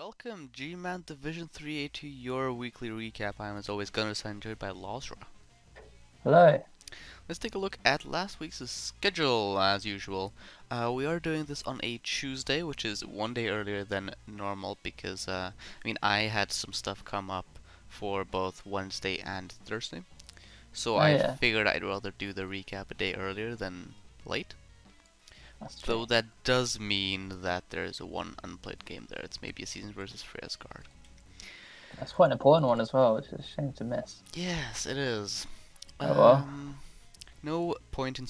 Welcome, GMAN Division 3A to your weekly recap. I am as always Gunnar, joined by Losra. Hello. Let's take a look at last week's schedule as usual. We are doing this on a Tuesday, which is one day earlier than normal because, I had some stuff come up for both Wednesday and Thursday. So Oh I yeah, figured I'd rather do the recap a day earlier than late. that's true. Though that does mean that there is one unplayed game there. It's maybe a Seasons versus Freya's card. That's quite an important one as well, which is a shame to miss. Yes, it is. Oh well. No point in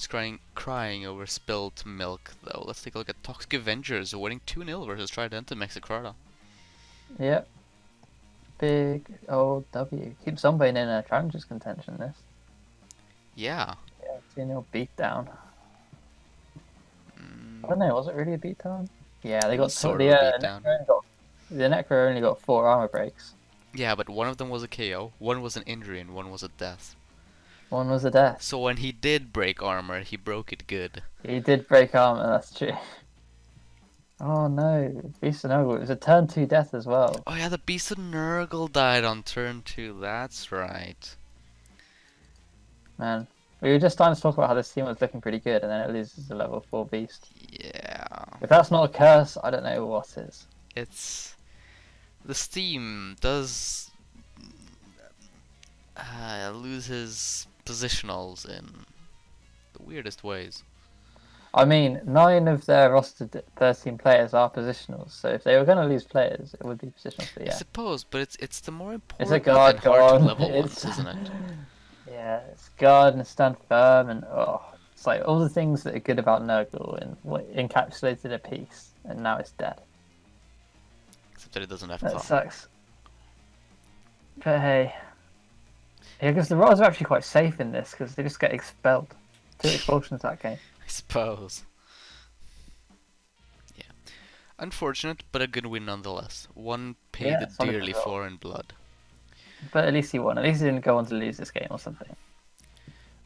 crying over spilled milk, though. Let's take a look at Toxic Avengers winning 2-0 versus Trident and Mexicrata. Yep. Big old W. Keeps on being in a challenger's contention this. Yeah. Yeah, 2-0 beatdown. Mm, I don't know, was it really a beatdown? Yeah, they got sort the of a beatdown. The Necro only got 4 armor breaks. Yeah, but one of them was a KO, one was an injury, and one was a death. One was a death. So when he did break armor, he broke it good. He did break armor, that's true. Oh no, Beast of Nurgle. It was a turn 2 death as well. Oh yeah, the Beast of Nurgle died on turn 2, that's right. Man. We were just starting to talk about how this team was looking pretty good, and then it loses a level 4 beast. Yeah. If that's not a curse, I don't know what is. It's... The Steam does lose his positionals in the weirdest ways. I mean, 9 of their rostered 13 players are positionals, so if they were going to lose players, it would be positionals, but I yeah. suppose, but it's the more It's a important guard, and hard to guard. level ones, isn't it? Yeah, it's guard and stand firm, and it's like all the things that are good about Nurgle and encapsulated a piece, and now it's dead. Except that it doesn't have That claw. sucks. But hey. Yeah, because the roles are actually quite safe in this, because they just get expelled. 2 expulsions that game. I suppose. Yeah. Unfortunate, but a good win nonetheless. One paid Yeah, solid dearly result. for in blood. But at least he won. At least he didn't go on to lose this game or something.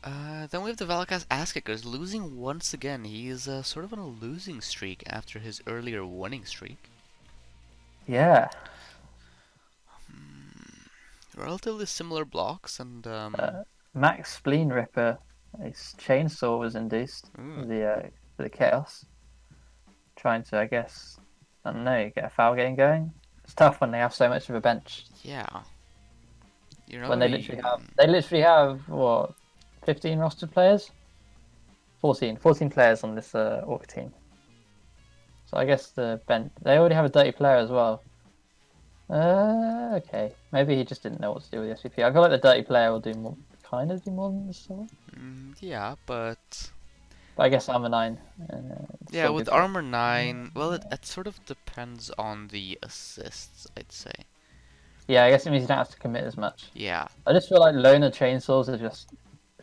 Then we have the Valakas Ass Kickers losing once again. He is sort of on a losing streak after his earlier winning streak. Yeah. Relatively similar blocks and Max Spleen Ripper, his chainsaw was induced for the chaos. Trying to, I guess, I don't know, get a foul game going. It's tough when they have so much of a bench. yeah. You know, When they literally have what, 15 rostered players? 14 players on this orc team. So I guess the bench, they already have a dirty player as well. Okay. Maybe he just didn't know what to do with the SVP. I feel like the dirty player will do more, kind of do more than the sword. yeah, but I guess armor 9. yeah, with armor 9, well, it sort of depends on the assists, I'd say. Yeah, I guess it means you don't have to commit as much. Yeah. I just feel like loner chainsaws are just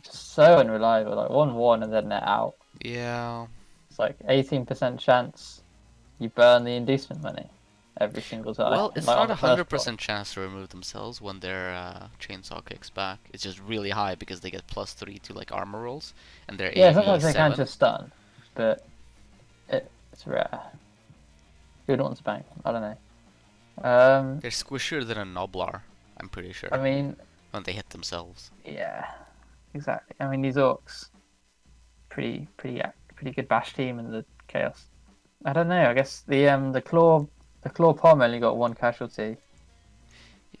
so unreliable. Like 1-1 and then they're out. Yeah. It's like 18% chance you burn the inducement money every single time. Well, it's like not a 100% chance to remove themselves when their chainsaw kicks back. It's just really high because they get +3 to like armor rolls, and they're yeah, sometimes they can 7. just stun, but it's rare. Who'd want to bang? I don't know. They're squishier than a Noblar, I'm pretty sure. I mean, when they hit themselves. yeah, exactly. I mean, these orcs, pretty good bash team in the chaos. I don't know. I guess the claw palm only got 1 casualty.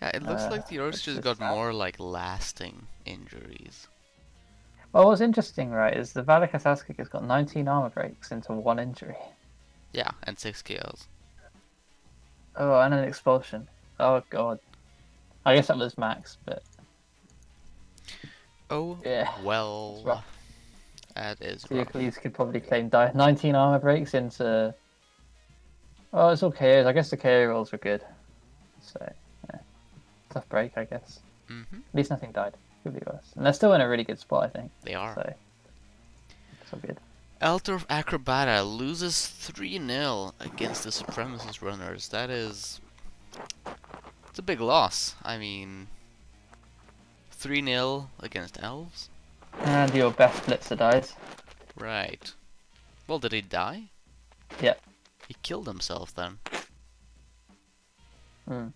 Yeah, it looks like the orcs which just is got sad. more like lasting injuries. Well, what's interesting, right, is the Valakas Ass Kick has got 19 armor breaks into 1 injury. Yeah, and 6 KOs. Oh, and an expulsion. Oh god. I guess that was max, but Oh, yeah. well, that is rough. Hercules could probably claim 19 armor breaks into. Oh, it's all KOs. I guess the KO rolls were good. So, yeah. Tough break, I guess. At least nothing died. Could be worse. And they're still in a really good spot, I think. They are. So, it's all good. Altar of Acrobata loses 3-0 against the Supremacist Runners. That is... It's a big loss. I mean... 3-0 against Elves? And your best blitzer dies. Right. Well, did he die? Yep. He killed himself then. Mm.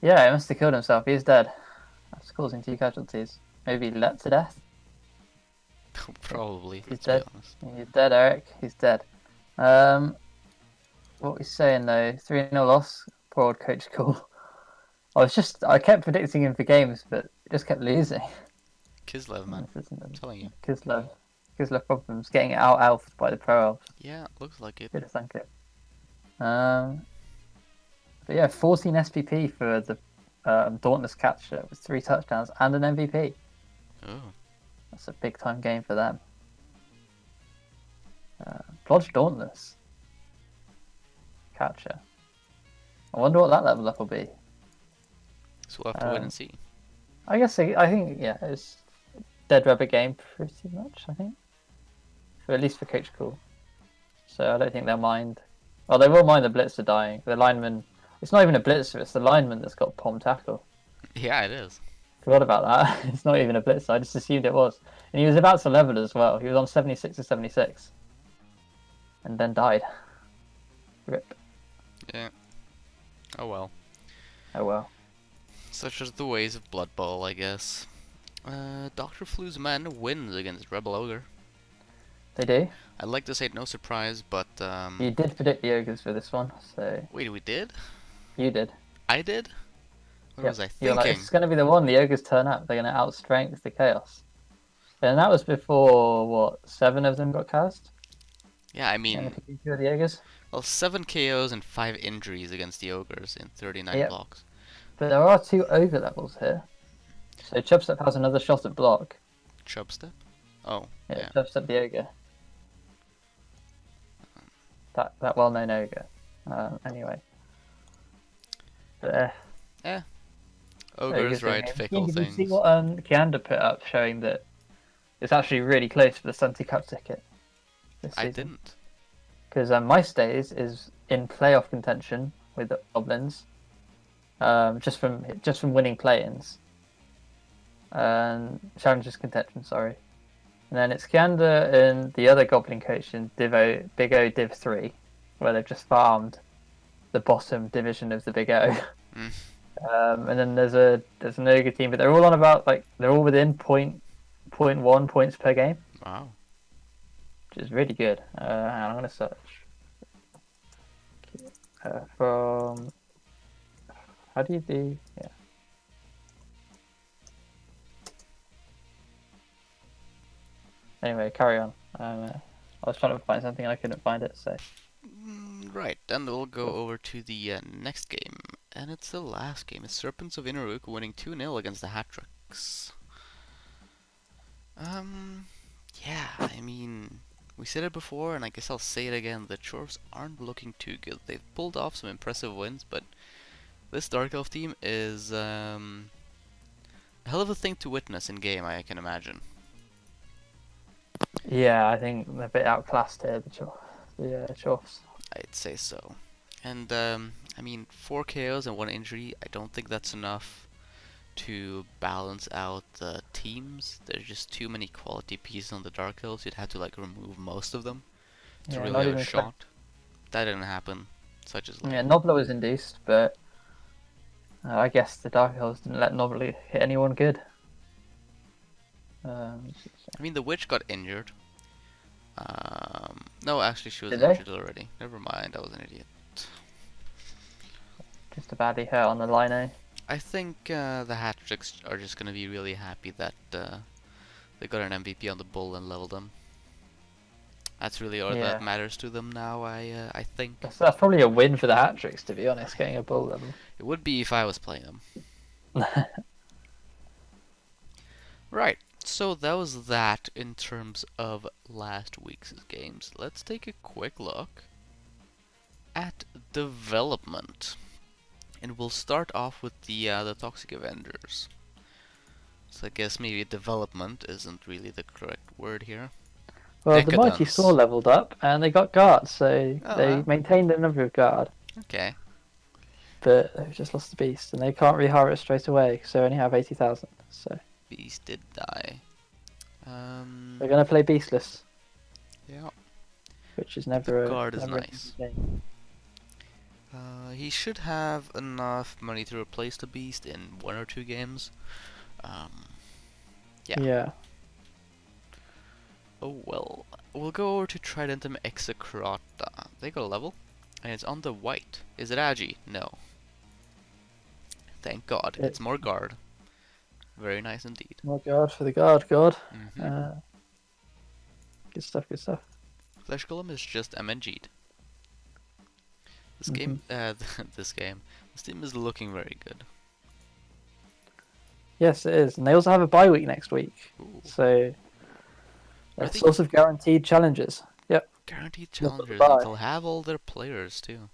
Yeah, he must have killed himself. He's dead. That's causing 2 casualties. Maybe let to death. Probably, He's let's be dead. honest. He's dead, Eric. He's dead. Um, what he's saying though, 3-0 loss. Poor old Coach Cool. I kept predicting him for games, but he just kept losing. Kislev, man. This isn't I'm telling you. Kislev problems. Getting out alpha by the pro elves. Yeah, looks like it. Should have thunk it. But yeah, 14 SPP for the Dauntless capture with 3 touchdowns and an MVP. Oh. That's a big time game for them. Blodge Dauntless catcher. I wonder what that level up will be. So we'll have to wait and see. I think yeah, it's Dead Rabbit game pretty much. I think, for at least for Coach Cool. So I don't think they'll mind. Well, they will mind the blitzer dying. The lineman. It's not even a blitzer. It's the lineman that's got palm tackle. Yeah, it is. Forgot about that. It's not even a blitzer. I just assumed it was. And he was about to level as well. He was on 76 or 76. And then died. Rip. Yeah. Oh well. Oh well. Such as the ways of Blood Bowl, I guess. Dr. Flu's men wins against Rebel Ogre. They do. I'd like to say no surprise, but You did predict the ogres for this one, so wait, we did? you did. I did? What Yep. was I You're like, thinking? it's going to be the one. The ogres turn up. They're going to outstrength the chaos. And that was before what? 7 of them got cast. Yeah, I And mean, if you do the ogres. well, 7 KOs and 5 injuries against the Ogres in 39 Yep. blocks. But there are 2 ogre levels here. So Chubstep has another shot at block. Chubstep? Oh, Yeah, yeah. Chubstep the ogre. That well-known ogre. Anyway. But, Ogres write doing it. fickle Did you things. see what Kianda put up showing that it's actually really close for the Sunty Cup ticket this I season? didn't. Because My Stays is in playoff contention with the Goblins, just from winning play-ins, and challenges contention. Sorry, and then it's Kianda and the other Goblin coach in Big O Div 3, where they've just farmed the bottom division of the Big O. Mm. And then there's an ogre team, but they're all on about they're all within 0.1 points per game, Wow. which is really good. Hang on, I'm gonna search from. How do you do? Yeah. Anyway, carry on. I was trying to find something, I couldn't find it, so. Right, then we'll go over to the next game. And it's the last game. It's Serpents of Inneruk winning 2-0 against the Hatrix. Yeah, I mean, we said it before, and I guess I'll say it again. The Chorfs aren't looking too good. They've pulled off some impressive wins, but this Dark Elf team is a hell of a thing to witness in game, I can imagine. Yeah, I think they're a bit outclassed here, the Chorfs. I'd say so. And, I mean, 4 KOs and 1 injury, I don't think that's enough to balance out the teams. There's just too many quality pieces on the Dark Elves. You'd have to, like, remove most of them to really have a shot. That didn't happen. Such as, like... Yeah, Nobler was induced, but I guess the Dark Elves didn't let Nobler hit anyone good. I mean, the Witch got injured. No, actually, she was Did they? injured already. Never mind, I was an idiot. Just a badly hurt on the line. I think the Hatrix are just gonna be really happy that they got an MVP on the bull and leveled them. That's really all that matters to them now. I think That's probably a win for the Hatrix, to be honest, getting a bull level. it would be if I was playing them. Right. So that was that in terms of last week's games. Let's take a quick look at development. And we'll start off with the Toxic Avengers. So I guess maybe development isn't really the correct word here. Well, the Mighty Saw leveled up, and they got guard, so they maintained a number of guard. Okay. But they've just lost the Beast, and they can't rehire it straight away, so they only have 80,000. So Beast did die. they're going to play Beastless. Yeah. Which is never the guard is nice. He should have enough money to replace the Beast in 1 or 2 games. Um, yeah. Yeah. Oh well. We'll go over to Tridentum Execrata. They got a level. And it's on the white. Is it Agi? No. Thank God. It's It's more guard. Very nice indeed. more guard for the guard. God. Mm-hmm. Good stuff. Good stuff. Flesh Golem is just MNG'd. This Mhm. game, this game, this team is looking very good. Yes, it is, and they also have a bye week next week, Ooh. so Are they're they sort of guaranteed challenges. Yep. guaranteed They've got the challengers, and bye. they'll have all their players too.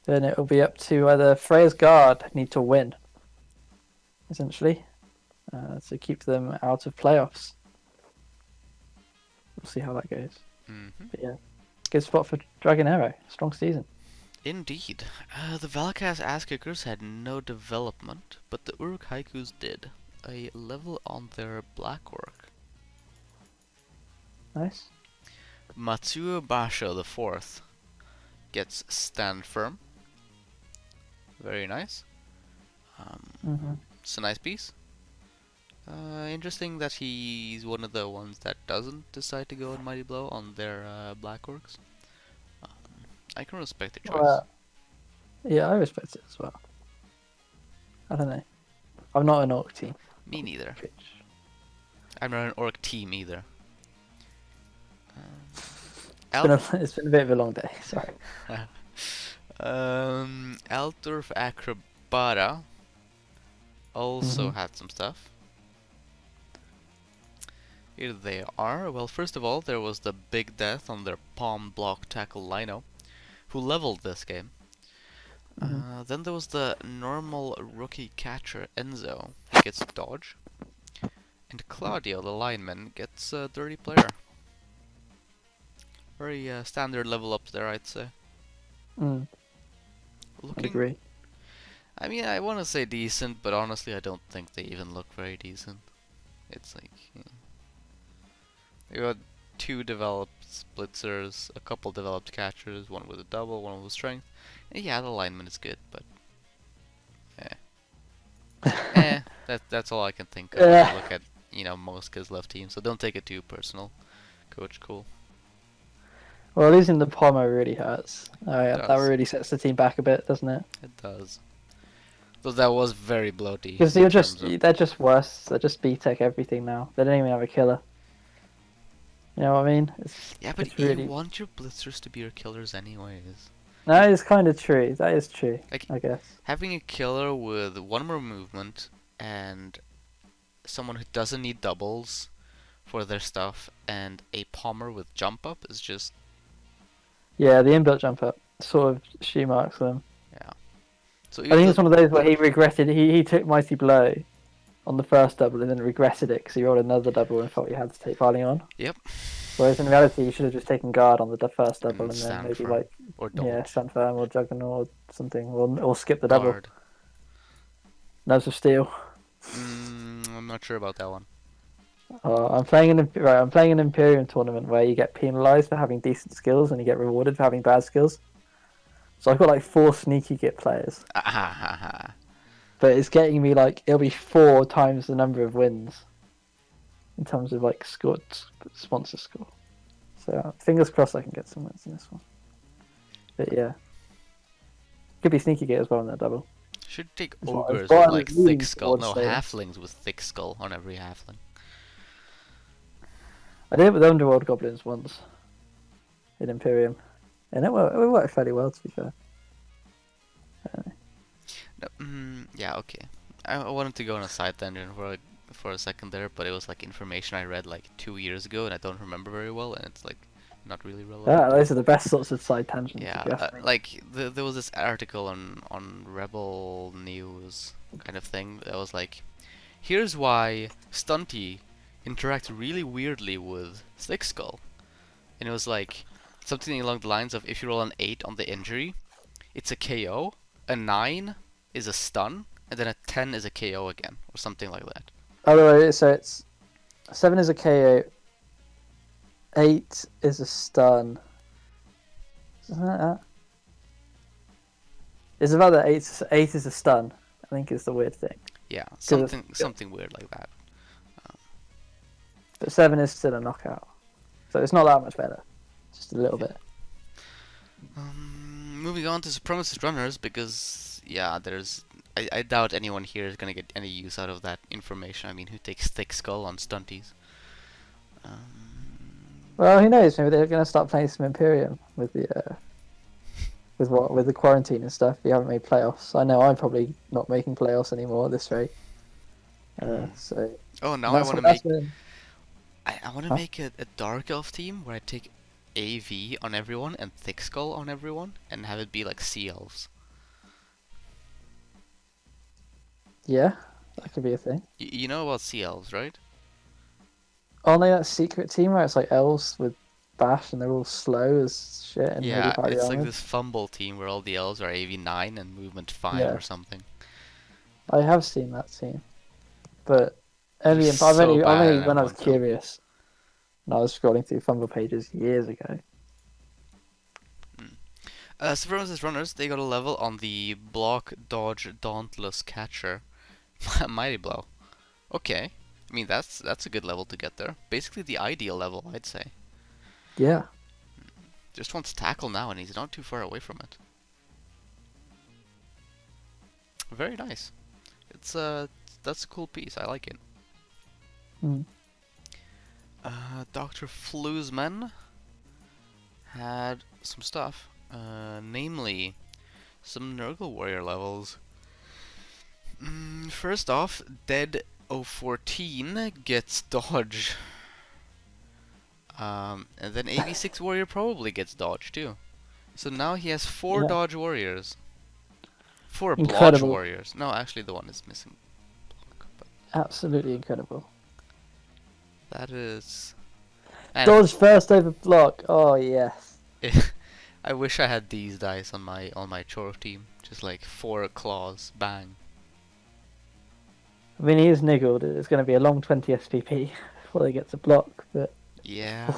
Then it will be up to whether Freya's guard need to win, essentially, to keep them out of playoffs. We'll see how that goes. Mm-hmm. But yeah, good spot for Dragon Arrow. Strong season. Indeed. The Valkas Ass Kickers had no development, but the Uruk Haikus did. A level on their black orc. Nice. Matsuo Basho the fourth gets stand firm. Very nice. It's a nice piece. Interesting that he's one of the ones that doesn't decide to go in Mighty Blow on their black orcs. I can respect the choice. Well, yeah, I respect it as well. I don't know. I'm not an orc team. Me neither. Which... I'm not an orc team either. It's been a bit of a long day. Sorry. Altdorf Acrobata also had some stuff. Here they are. Well, first of all, there was the big death on their palm block tackle Lino, who leveled this game. Then there was the normal rookie catcher Enzo, who gets dodge. And Claudio, the lineman, gets a dirty player. Very standard level up there, I'd say. I agree. I mean, I want to say decent, but honestly, I don't think they even look very decent. It's like, they got 2 developed splitzers, a couple developed catchers, one with a double, one with strength. And yeah, the lineman is good, but that's all I can think of when I look at most kids left teams. So don't take it too personal, Coach. Cool. Well, losing the Palmer really hurts. That does. really sets the team back a bit, doesn't it? It does. So that was very bloaty. Because they're just worse. They're just B-Tech everything now. They don't even have a killer. You know what I mean? Yeah, but it's you really... want your blitzers to be your killers anyways. That is kind of true. That is true, Like, I guess. having a killer with 1 more movement and someone who doesn't need doubles for their stuff and a Palmer with jump up is just... Yeah, the inbuilt jump up sort of shoe marks them. Yeah. So I think it's one of those where he regretted. He took Mighty Blow on the first double and then regretted it because he rolled another double and felt he had to take piling on. Yep. Whereas in reality, you should have just taken guard on the first double and then stand maybe firm. Or don't. stand firm or juggernaut or something, or skip the double. Guard. Nerves of Steel. I'm not sure about that one. I'm playing an Imperium tournament where you get penalised for having decent skills and you get rewarded for having bad skills. So I've got like 4 sneaky git players. But it's getting me it'll be 4 times the number of wins in terms of scored sponsor score. So fingers crossed I can get some wins in this one. But yeah, could be sneaky git as well in that double. Should take That's ogres what I with was thick leaning skull. No, towards saying. halflings with thick skull on every halfling. I did it with Underworld Goblins once in Imperium, and it worked fairly well, to be fair. No, yeah, okay. I wanted to go on a side tangent for a second there, but it was information I read 2 years ago, and I don't remember very well, and it's not really relevant. Yeah, those are the best sorts of side tangents. Yeah, there was this article on REBBL News kind of thing that was here's why Stunty interacts really weirdly with Thick Skull, and it was something along the lines of if you roll an 8 on the injury, it's a KO, a 9 is a stun, and then a 10 is a KO again, or something like that. Oh, the way, so it's 7 is a KO, 8 is a stun. Something like that. It's about that eight is a stun. I think is the weird thing. Yeah, Because something weird like that. but 7 is still a knockout, so it's not that much better. Just a little Yeah. bit. Moving on to Supremacist Runners, because yeah, I doubt anyone here is gonna get any use out of that information. I mean, who takes Thick Skull on stunties? Well, who knows? Maybe they're going to start playing some Imperium with the with the quarantine and stuff. You haven't made playoffs. I know I'm probably not making playoffs anymore at this rate. So Oh, now I that's want to that's make when, I want to huh? make a Dark Elf team where I take AV on everyone and Thick Skull on everyone, and have it be like Sea Elves. Yeah, Yeah. that could be a thing. You know about Sea Elves, right? Only that secret team where it's like elves with bash and they're all slow as shit and really Yeah, highly it's like armored. this fumble team where all the elves are AV 9 and movement 5 Yeah, or something. I have seen that team, but They're only so I've bad only in when I was M1 though. curious and I was scrolling through Fumble pages years ago. Supremacist Runners, they got a level on the Block Dodge Dauntless Catcher. Mighty Blow. Okay. I mean, that's a good level to get there. Basically the ideal level, I'd say. Yeah. Just wants tackle now, and he's not too far away from it. Very nice. It's that's a cool piece. I like it. Mm. Dr. Flusman had some stuff, namely some Nurgle Warrior levels. First off, Dead 014 gets dodge. And then AV6 Warrior probably gets dodge too. So now he has 4 Yeah. dodge warriors. 4 blodge Incredible. warriors. No, actually the one is missing. But Absolutely incredible. that is... And Dodge first over block. Oh yes. I wish I had these dice on my chore team. Just like 4 claws, bang. I mean, he is niggled. It's going to be a long 20 SPP before they get to block. But Yeah.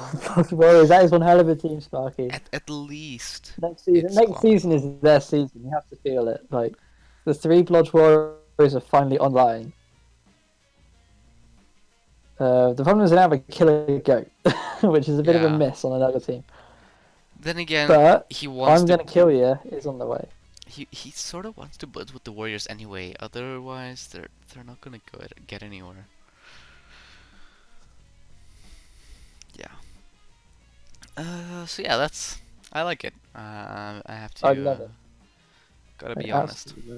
Warriors, that is one hell of a team, Sparky. At least Next it's season climbing. is their season. You have to feel it. Like the 3 Blodge Warriors are finally online. The problem is they don't have a killer goat, which is a bit of a Yeah. miss on another team. Then again, But he wants I'm to... gonna kill you is on the way. He sort of wants to blitz with the warriors anyway. Otherwise, they're not gonna get anywhere. Yeah. So yeah, I like it. I have I to love it. gotta I be honest. absolutely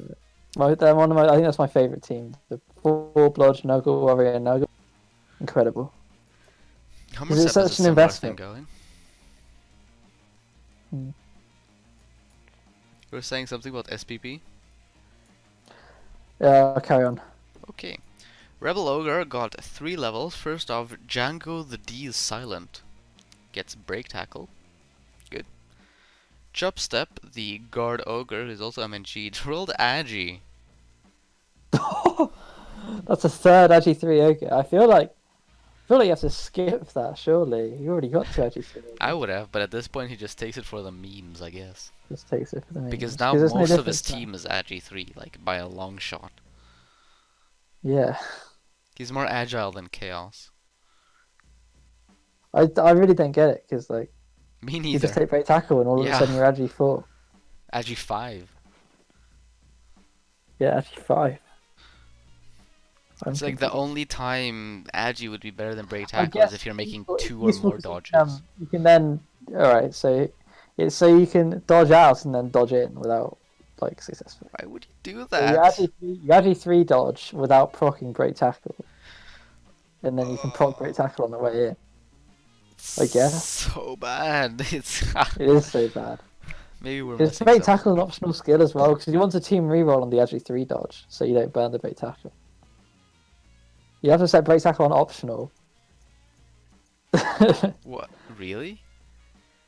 love it. They're one of my. I think that's my favorite team. The 4 Blodge Nuggle Warrior Nuggle. Incredible. Homer Because it's Sep has a such an similar thing investment. going. Mm. You were saying something about SPP? Yeah, carry on. Okay. Rebel Ogre got 3 levels. First off, Django the D is silent. Gets break tackle. Good. Chopstep, the guard ogre, who's also MNG, rolled Agi. That's a third Agi 3 Ogre. I feel like you have to skip that. Surely you already got 2 Agi 3 I Ogres. would have, but at this point he just takes it for the memes, I guess. Just takes it for the Because memes. now Because there's no most of his difference now. team is Agi 3, like by a long shot. Yeah. He's more agile than Chaos. I really don't get it because like Me you just neither. take break tackle and all of a Yeah, sudden you're Agi 4. Agi 5. Yeah, Agi 5. I'm It's like the confused. only time Agi would be better than break I tackle is guess if you're making it's 2 or useful more 'cause dodges. you can then alright, so it's so you can dodge out and then dodge in without like successfully. Why would you do So that? you actually 3 dodge without proccing break tackle, and then you can proc break tackle on the way in. I guess So bad. It's it is so bad. maybe we're Because missing break something. tackle an optional skill as well, because you want a team reroll on the actually 3 dodge, so you don't burn the break tackle. You have to set break tackle on optional. What? Really?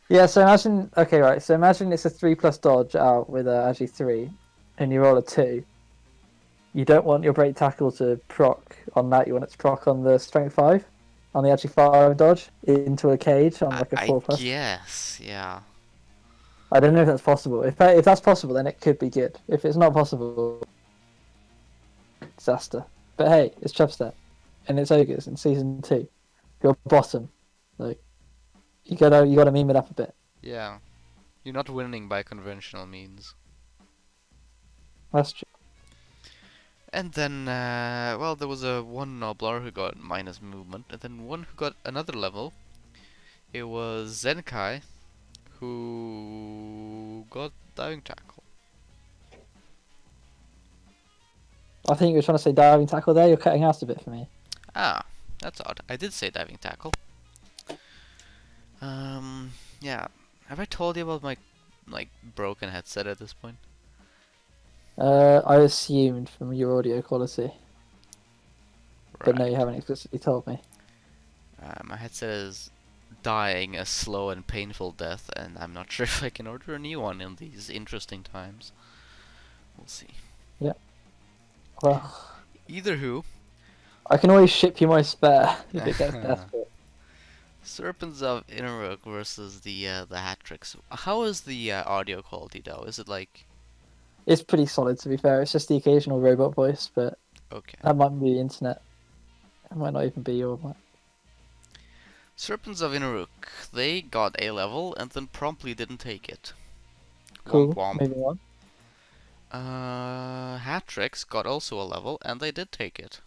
Yeah, so imagine, okay, right, so imagine it's a 3+ dodge out with a Agi 3, and you roll a 2. You don't want your break tackle to proc on that, you want it to proc on the strength 5, on the Agi 5 dodge, into a cage on like a I 4+. guess, yeah. I don't know if that's possible. If that's possible, then it could be good. If it's not possible, disaster. But hey, it's Chubstep, and it's Ogres in season 2. You're bottom, like you gotta meme it up a bit. Yeah, you're not winning by conventional means. That's true. And then, well, there was a one Noblar who got minus movement, and then one who got another level. It was Zenkai, who got diving tackle. I think you were trying to say diving tackle there. You're cutting out a bit for me. Ah, that's odd. I did say diving tackle. Yeah. Have I told you about my broken headset at this point? I assumed from your audio quality, but no, Right. you haven't explicitly told me. My headset is dying a slow and painful death, and I'm not sure if I can order a new one in these interesting times. We'll see. Yeah. Well, Either who, I can always ship you my spare if it gets desperate. Serpents of Innerok versus the hat tricks. How is the audio quality though? Is it like It's pretty solid, to be fair. It's just the occasional robot voice, but okay? that might be the internet. It might not even be your mic. Serpents of Innerok, they got A level and then promptly didn't take it. Womp Cool. womp. Moving on. Hat tricks got also a level and they did take it.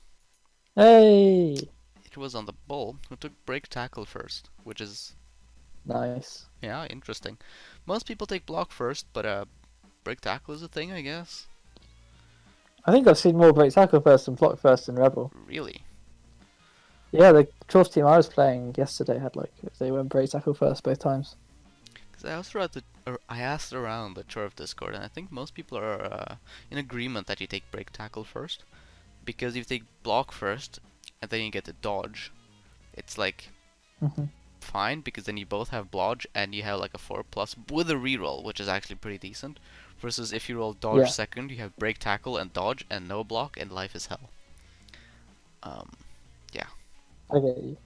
Hey! It was on the bull who took break tackle first, which is Nice. yeah interesting. Most people take block first, but break tackle is a thing, I guess. I think I've seen more break tackle first than block first in Rebel. Really? Yeah, the Trough team I was playing yesterday had they went break tackle first both times. Because I also I asked around the Chorf Discord, and I think most people are in agreement that you take break tackle first, because if you take block first and then you get the dodge, it's like fine because then you both have blodge and you have like a 4+ with a reroll, which is actually pretty decent. Versus if you roll dodge second, you have break tackle and dodge and no block, and life is hell. Yeah. I get you.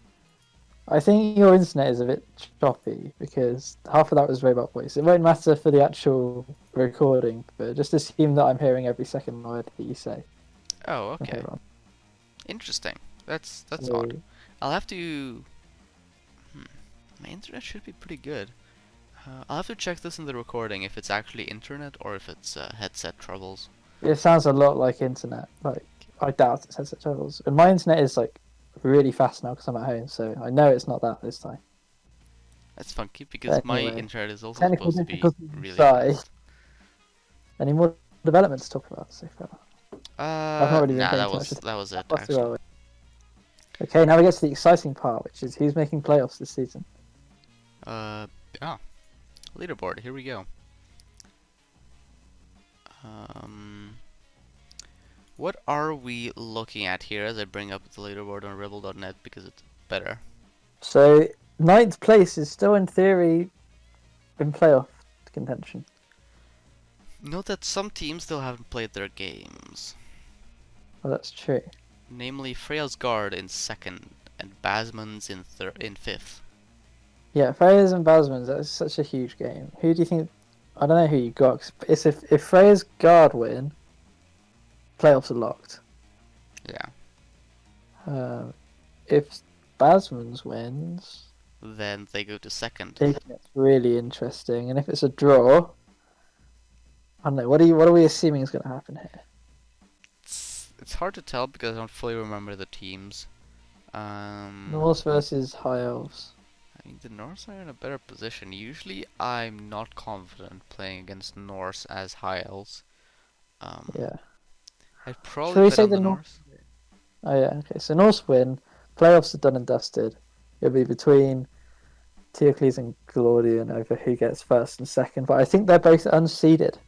I think your internet is a bit choppy because half of that was robot voice. It won't matter for the actual recording, but just assume that I'm hearing every second word that you say. Oh, okay. Interesting. That's odd. I'll have to. My internet should be pretty good. I'll have to check this in the recording if it's actually internet or if it's headset troubles. It sounds a lot like internet. Like I doubt it's headset troubles. And my internet is really fast now because I'm at home, so I know it's not that this time. That's funky because Anyway, my internet is also supposed to be really aside, fast. Any more developments to talk about so far? I've not really been paying that was it. That's Actually. Okay, now we get to the exciting part, which is who's making playoffs this season. Yeah. Leaderboard. Here we go. What are we looking at here as I bring up the leaderboard on rebel.net because it's better? So, 9th place is still in theory in playoff contention. Note that some teams still haven't played their games. Well, that's true. Namely, Freya's Guard in 2nd and Basman's in 5th. Yeah, Freya's and Basman's, that's such a huge game. Who do you think... I don't know who you got. It's if Freya's Guard win, playoffs are locked. Yeah. If Basman's wins... Then they go to 2nd. It gets really interesting. And if it's a draw... I don't know, what are we assuming is going to happen here? It's hard to tell because I don't fully remember the teams. Norse versus High Elves. I mean, the Norse are in a better position. Usually, I'm not confident playing against Norse as High Elves. Yeah. I'd probably bet on the Norse. Oh yeah, okay. So Norse win. Playoffs are done and dusted. It'll be between Teocles and Glordian over who gets first and second. But I think they're both unseeded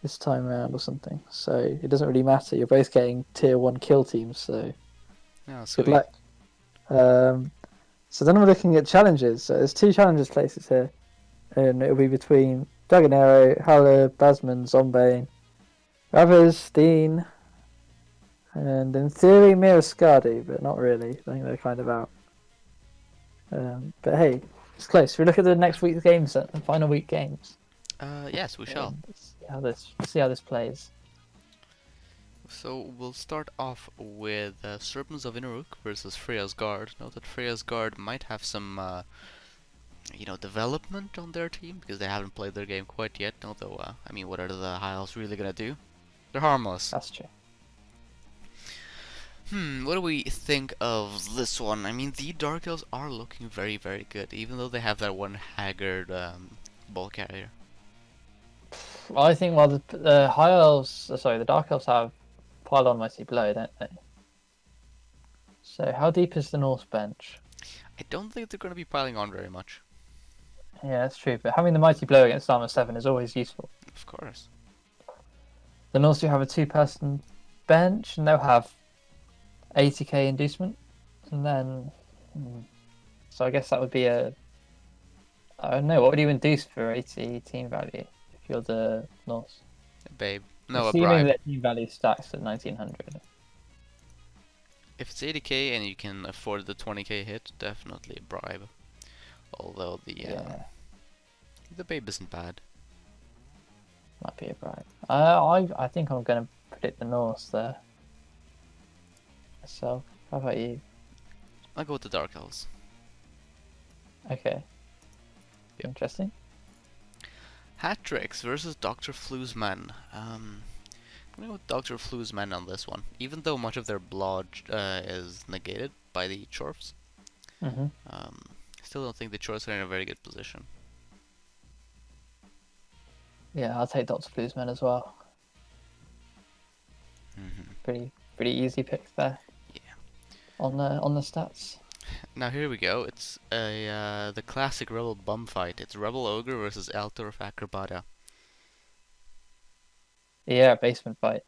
this time around or something. So it doesn't really matter. You're both getting tier 1 kill teams. So good luck. So then we're looking at challenges. So there's 2 challenges places here. And it'll be between Dragonero, Haller, Basman, Zombane, Ravers, Steen, and in theory Mirascadi, but not really. I think they're kind of out. But hey, it's close. We look at the next week's games, the final week games. Yes, we shall. See how this plays. So we'll start off with Serpents of Inuruk versus Freya's Guard. Note that Freya's Guard might have some, development on their team because they haven't played their game quite yet. Although, I mean, what are the High Elves really gonna do? They're harmless. That's true. What do we think of this one? I mean, the Dark Elves are looking very, very good, even though they have that one haggard ball carrier. I think while the High Elves, sorry, the Dark Elves have Pylon Mighty Blow, don't they? So how deep is the Norse bench? I don't think they're going to be piling on very much. Yeah, that's true. But having the Mighty Blow against Armor 7 is always useful. Of course. The Norse do have a 2-person bench, and they'll have 80k inducement, and then so I guess that would be I don't know, what would you induce for 80 team value if you're the Norse? Babe. No, assuming a bribe. that team value stacks at 1900. If it's 80k and you can afford the 20k hit, definitely a bribe. Although the babe isn't bad. Might be a bribe. I think I'm going to predict the Norse there myself. How about you? I'll go with the Dark Elves. Okay. Yep. Interesting. Hatrix versus Dr. Flu's men. I'm going to go with Dr. Flu's men on this one. Even though much of their blood is negated by the Chorfs. Mm-hmm. Still don't think the Chorfs are in a very good position. Yeah, I'll take Dr. Blues men as well. Mm-hmm. Pretty easy picks there. Yeah. On the stats. Now here we go. It's the classic Rebel bum fight. It's Rebel Ogre versus Altdorf Acrobata. Yeah, basement fight.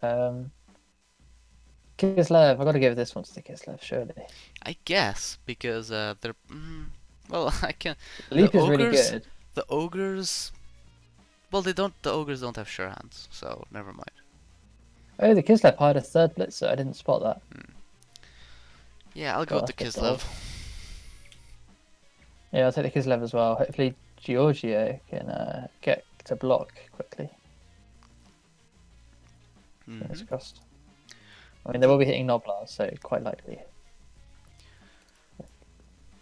Kislev, I got to give this one to Kislev, surely. I guess because they're well, I can. Leap The is really ogres- good. The ogres. Well, they don't. The ogres don't have sure hands, so never mind. Oh, the Kislev hired a third blitzer. I didn't spot that. Yeah, I'll go with the that's a bit odd. Kislev. Yeah, I'll take the Kislev as well. Hopefully Giorgio can get to block quickly. Fingers crossed. I mean, they will be hitting Noblar, so quite likely.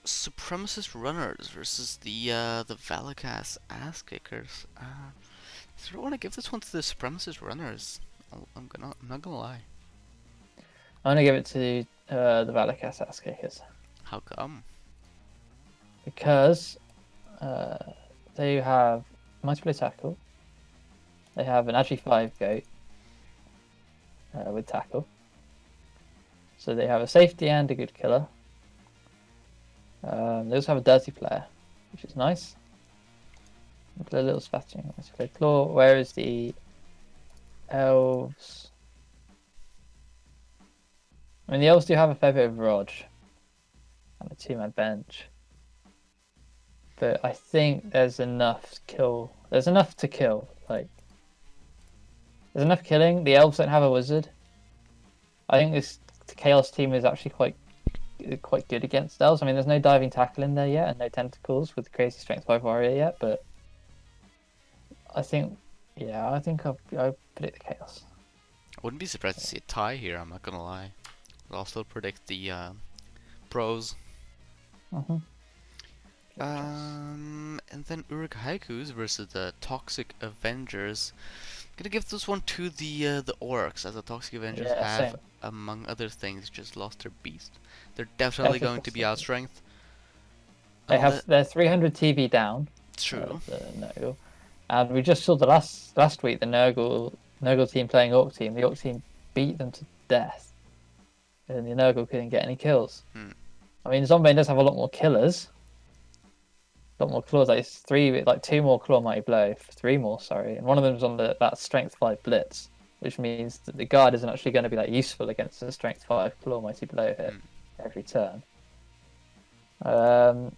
Supremacist runners versus the Valakas ass kickers. So I want to give this one to the Supremacist runners. I'm not gonna lie. I'm gonna give it to the Valakas ass kickers How come? because they have multiple tackle. They have an Agi 5 goat with tackle. So they have a safety and a good killer. They also have a dirty player, which is nice. A little spattering. Claw. Where is the elves? I mean, the elves do have a fair bit of Rog and a 2-man bench, but I think there's enough to kill. There's enough to kill. Like, there's enough killing. The elves don't have a wizard. I think this Chaos team is actually quite good against elves. I mean, there's no diving tackle in there yet, and no tentacles with the crazy strength 5 warrior yet. But I think I'll predict the Chaos. I wouldn't be surprised to see a tie here. I'm not gonna lie. I'll still predict the pros. And then Uruk Haikus versus the Toxic Avengers. Gonna give this one to the Orcs, as the Toxic Avengers have, same. among other things, just lost their beast. They're definitely going to be outstrength. They're 300 TV down. True. The Nurgle. And we just saw the last week the Nurgle team playing Orc team. The Orc team beat them to death, and the Nurgle couldn't get any kills. I mean, Zombie does have a lot more killers, a lot more claws. Like 2 more claw mighty blow, 3 more, sorry, and one of them's on that strength 5 blitz, which means that the guard isn't actually going to be that useful against a strength 5 claw mighty blow hit every turn. But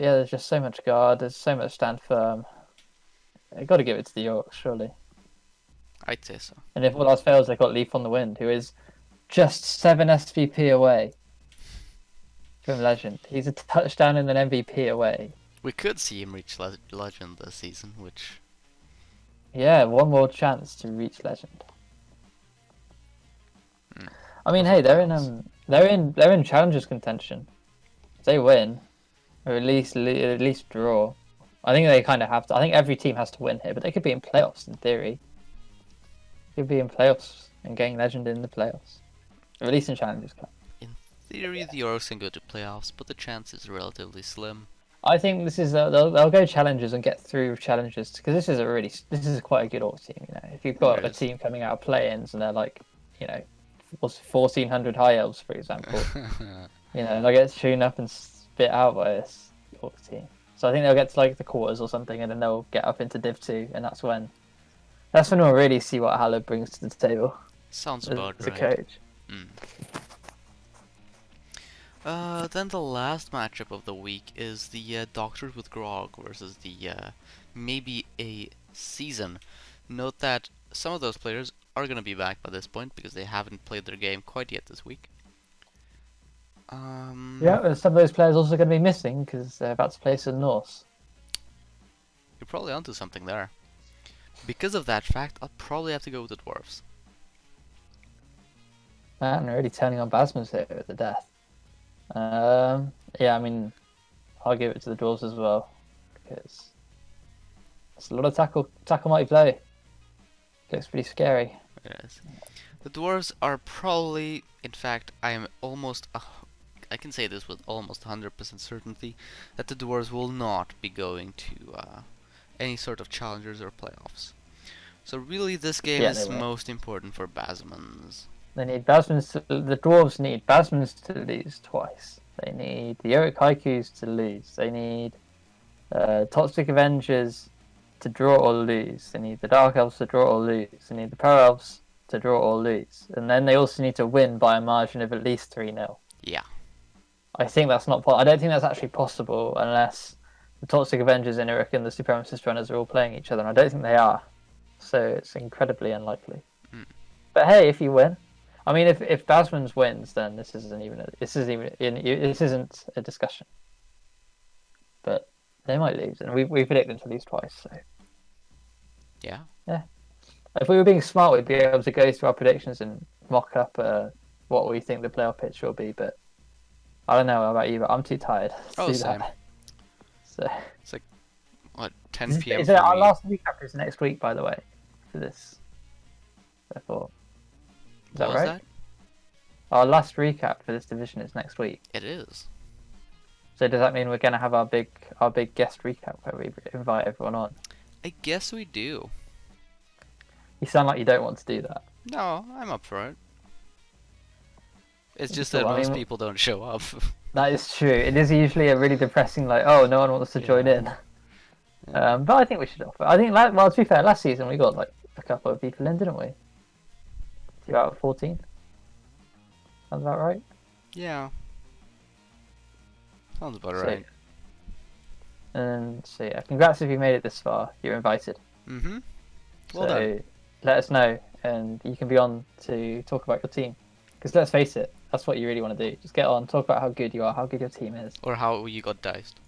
yeah, there's just so much guard. There's so much stand firm. I got to give it to the Orcs, surely. I'd say so. And if all else fails, they've got Leaf on the Wind, who is just 7 SVP away from Legend. He's a touchdown and an MVP away. We could see him reach legend this season, which Yeah, one more chance to reach legend. mm, I mean, or for hey, playoffs. they're in challengers contention. If they win, or at least draw. I think they kind of have to. I think every team has to win here, but they could be in playoffs in theory. Could be in playoffs and getting legend in the playoffs, or at least in challengers cup. In theory, the Orcs can go to playoffs, but the chance is relatively slim. I think this is they'll go challengers and get through challenges because this is quite a good Orc team. You know, if you've There got a is. team coming out of play-ins and they're like, you know, 1400 high elves, for example, you know, they'll get tuned up and spit out by this Orc team. So I think they'll get to like the quarters or something, and then they'll get up into Div 2, and that's when we'll really see what Haller brings to the table Sounds as, about as a right. coach. Mm. Then the last matchup of the week is the Doctors with Grog versus the maybe a season. Note that some of those players are going to be back by this point because they haven't played their game quite yet this week. Yeah, and some of those players also going to be missing because they're about to play some Norse. You're probably onto something there. Because of that fact, I'll probably have to go with the Dwarves. Man, already turning on Basmus here at the death. Yeah, I mean, I'll give it to the Dwarves as well because it's a lot of tackle mighty play. Looks pretty scary. Yes. The Dwarves are probably, in fact, I can say this with almost 100% certainty, that the Dwarves will not be going to any sort of challengers or playoffs. So really this game Yeah, they is will. most important for Basmans. They need the Dwarves need Basmans to lose twice. They need the Yorick Haikus to lose. They need Toxic Avengers to draw or lose. They need the Dark Elves to draw or lose. They need the Power Elves to draw or lose. And then they also need to win by a margin of at least 3-0. Yeah. I think that's not. I don't think that's actually possible unless the Toxic Avengers and Yorick and the Supremacist Runners are all playing each other. And I don't think they are. So it's incredibly unlikely. Mm. But hey, if you win, I mean, if Basmans wins, then this isn't a discussion. But they might lose, and we predict them to lose twice. So Yeah. if we were being smart, we'd be able to go through our predictions and mock up what we think the playoff picture will be. But I don't know about you, but I'm too tired to do same. that. So It's like, what, 10 p.m. is for it our me? last recap is next week, by the way, for this. Therefore, is What that was right? that? Our last recap for this division is next week. It is. So does that mean we're gonna have our big guest recap where we invite everyone on? I guess we do. You sound like you don't want to do that. No, I'm up for it. It's just Cool, that I most mean, people don't show up. that is true. It is usually a really depressing, like, oh, no one wants to join Yeah. in. Yeah. But I think we should offer. I think, well, to be fair, last season we got like a couple of people in, didn't we? 2 out of 14. Sounds about right. Yeah. Sounds about So, right. and so yeah, congrats if you made it this far. You're invited. Mm-hmm. Well So done. let us know, and you can be on to talk about your team. Because let's face it, that's what you really want to do. Just get on, talk about how good you are, how good your team is, Or how you got diced.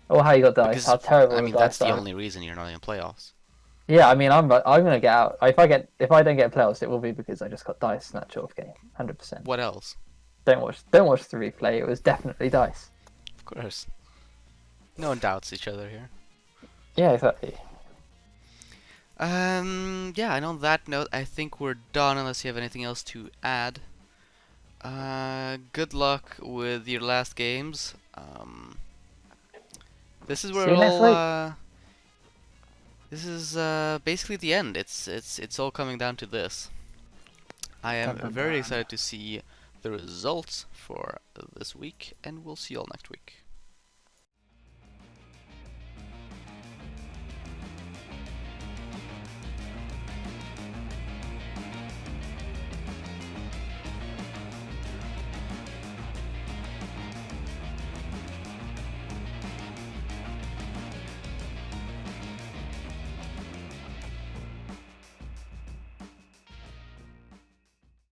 or how you got dice, Because, how terrible I the mean, that's dice the are. only reason you're not in playoffs. Yeah, I mean, I'm gonna get out. If I don't get playoffs, it will be because I just got dice in that short game, 100%. What else? Don't watch the replay. It was definitely dice. Of course. No one doubts each other here. Yeah, exactly. Yeah, and on that note, I think we're done unless you have anything else to add. Good luck with your last games. This is where See you next week. this is basically the end. It's all coming down to this. I am Dun, dun, very dun. excited to see the results for this week, and we'll see you all next week.